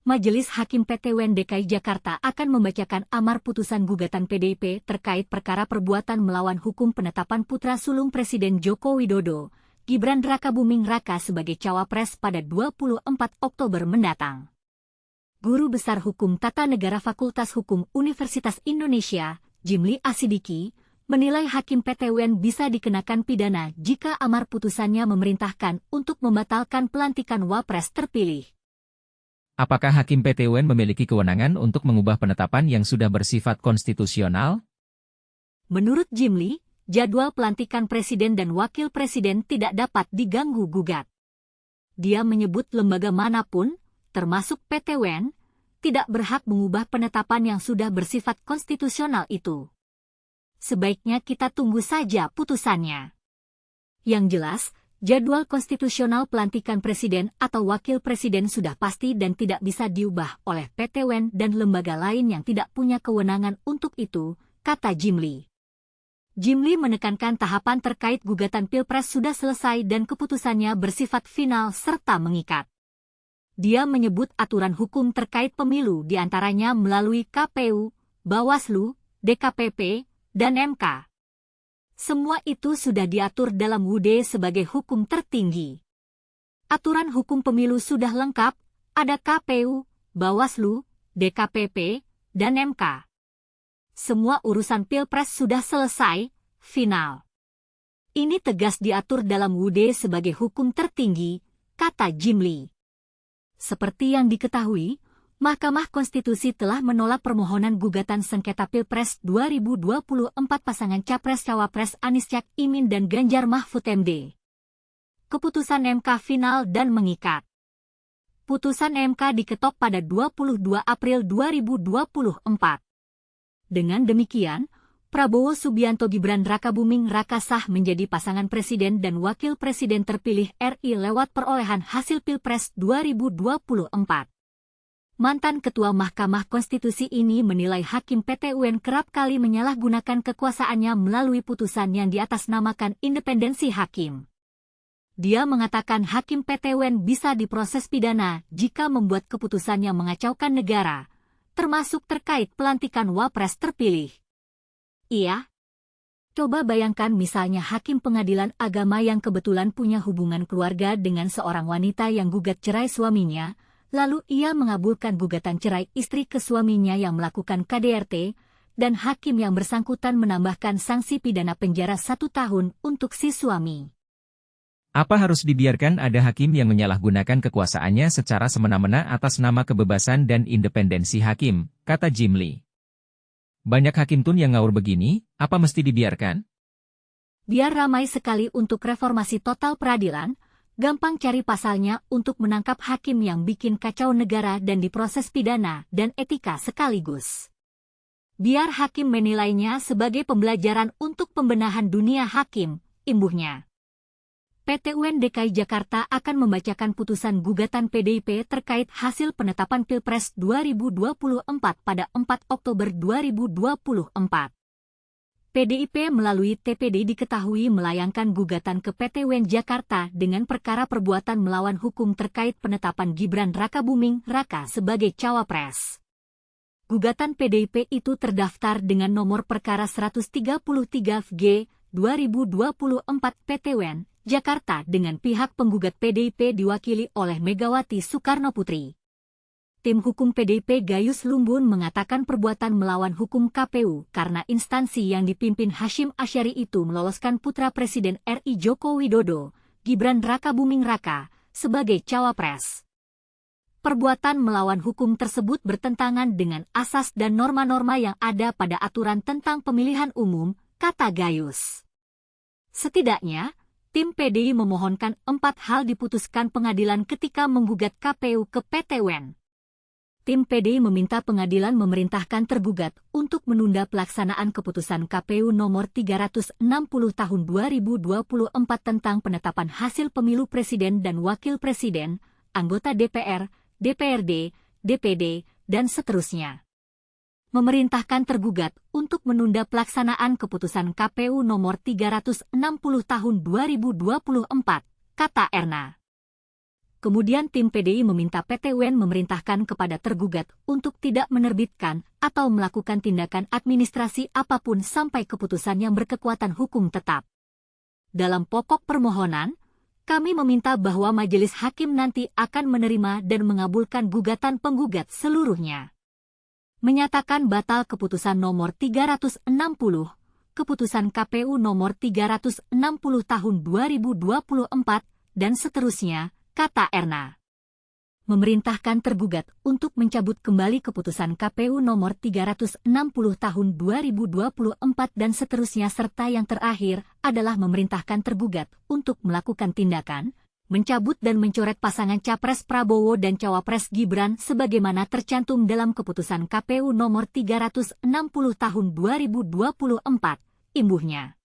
Majelis Hakim PT UN DKI Jakarta akan membacakan amar putusan gugatan PDIP terkait perkara perbuatan melawan hukum penetapan putra sulung Presiden Joko Widodo, Gibran Rakabuming Raka sebagai cawapres pada 24 Oktober mendatang. Guru Besar Hukum Tata Negara Fakultas Hukum Universitas Indonesia, Jimli Asidiki, menilai Hakim PT UN bisa dikenakan pidana jika amar putusannya memerintahkan untuk membatalkan pelantikan Wapres terpilih. Apakah Hakim PT UN memiliki kewenangan untuk mengubah penetapan yang sudah bersifat konstitusional? Menurut Jimli, jadwal pelantikan Presiden dan Wakil Presiden tidak dapat diganggu-gugat. Dia menyebut lembaga manapun, termasuk PT UN, tidak berhak mengubah penetapan yang sudah bersifat konstitusional itu. Sebaiknya kita tunggu saja putusannya. Yang jelas, jadwal konstitusional pelantikan Presiden atau Wakil Presiden sudah pasti dan tidak bisa diubah oleh PT UN dan lembaga lain yang tidak punya kewenangan untuk itu, kata Jimli. Jimli menekankan tahapan terkait gugatan Pilpres sudah selesai dan keputusannya bersifat final serta mengikat. Dia menyebut aturan hukum terkait pemilu diantaranya melalui KPU, Bawaslu, DKPP, dan MK. Semua itu sudah diatur dalam UUD sebagai hukum tertinggi. Aturan hukum pemilu sudah lengkap, ada KPU, Bawaslu, DKPP, dan MK. Semua urusan Pilpres sudah selesai, final. Ini tegas diatur dalam UUD sebagai hukum tertinggi, kata Jimli. Seperti yang diketahui, Mahkamah Konstitusi telah menolak permohonan gugatan sengketa Pilpres 2024 pasangan Capres-Cawapres Anies Cak Imin dan Ganjar Mahfud MD. Keputusan MK final dan mengikat. Putusan MK diketok pada 22 April 2024. Dengan demikian, Prabowo Subianto Gibran Rakabuming Raka sah menjadi pasangan Presiden dan Wakil Presiden terpilih RI lewat perolehan hasil Pilpres 2024. Mantan Ketua Mahkamah Konstitusi ini menilai Hakim PT UN kerap kali menyalahgunakan kekuasaannya melalui putusan yang diatasnamakan independensi hakim. Dia mengatakan Hakim PT UN bisa diproses pidana jika membuat keputusan yang mengacaukan negara, termasuk terkait pelantikan Wapres terpilih. Iya. Coba bayangkan misalnya Hakim Pengadilan Agama yang kebetulan punya hubungan keluarga dengan seorang wanita yang gugat cerai suaminya, lalu ia mengabulkan gugatan cerai istri ke suaminya yang melakukan KDRT, dan hakim yang bersangkutan menambahkan sanksi pidana penjara 1 tahun untuk si suami. Apa harus dibiarkan ada hakim yang menyalahgunakan kekuasaannya secara semena-mena atas nama kebebasan dan independensi hakim, kata Jimli. Banyak hakim tun yang ngawur begini, apa mesti dibiarkan? Biar ramai sekali untuk reformasi total peradilan, gampang cari pasalnya untuk menangkap hakim yang bikin kacau negara dan diproses pidana dan etika sekaligus. Biar hakim menilainya sebagai pembelajaran untuk pembenahan dunia hakim, imbuhnya. PT UN DKI Jakarta akan membacakan putusan gugatan PDIP terkait hasil penetapan Pilpres 2024 pada 4 Oktober 2024. PDIP melalui TPD diketahui melayangkan gugatan ke PT UN Jakarta dengan perkara perbuatan melawan hukum terkait penetapan Gibran Rakabuming Raka sebagai cawapres. Gugatan PDIP itu terdaftar dengan nomor perkara 133-G 2024 PT UN Jakarta dengan pihak penggugat PDIP diwakili oleh Megawati Soekarnoputri. Tim hukum PDIP Gayus Lumbun mengatakan perbuatan melawan hukum KPU karena instansi yang dipimpin Hashim Asyari itu meloloskan putra Presiden RI Joko Widodo, Gibran Rakabuming Raka, sebagai cawapres. Perbuatan melawan hukum tersebut bertentangan dengan asas dan norma-norma yang ada pada aturan tentang pemilihan umum, kata Gayus. Setidaknya, tim PDI memohonkan 4 hal diputuskan pengadilan ketika menggugat KPU ke PT UN. Tim PDI meminta pengadilan memerintahkan tergugat untuk menunda pelaksanaan keputusan KPU nomor 360 tahun 2024 tentang penetapan hasil pemilu presiden dan wakil presiden, anggota DPR, DPRD, DPD, dan seterusnya. Memerintahkan tergugat untuk menunda pelaksanaan keputusan KPU nomor 360 tahun 2024, kata Erna. Kemudian tim PDI meminta PT UN memerintahkan kepada tergugat untuk tidak menerbitkan atau melakukan tindakan administrasi apapun sampai keputusan yang berkekuatan hukum tetap. Dalam pokok permohonan, kami meminta bahwa majelis hakim nanti akan menerima dan mengabulkan gugatan penggugat seluruhnya. Menyatakan batal keputusan nomor 360, keputusan KPU nomor 360 tahun 2024, dan seterusnya, kata Erna. Memerintahkan tergugat untuk mencabut kembali keputusan KPU nomor 360 tahun 2024 dan seterusnya serta yang terakhir adalah memerintahkan tergugat untuk melakukan tindakan, mencabut dan mencoret pasangan Capres Prabowo dan Cawapres Gibran sebagaimana tercantum dalam keputusan KPU nomor 360 tahun 2024, imbuhnya.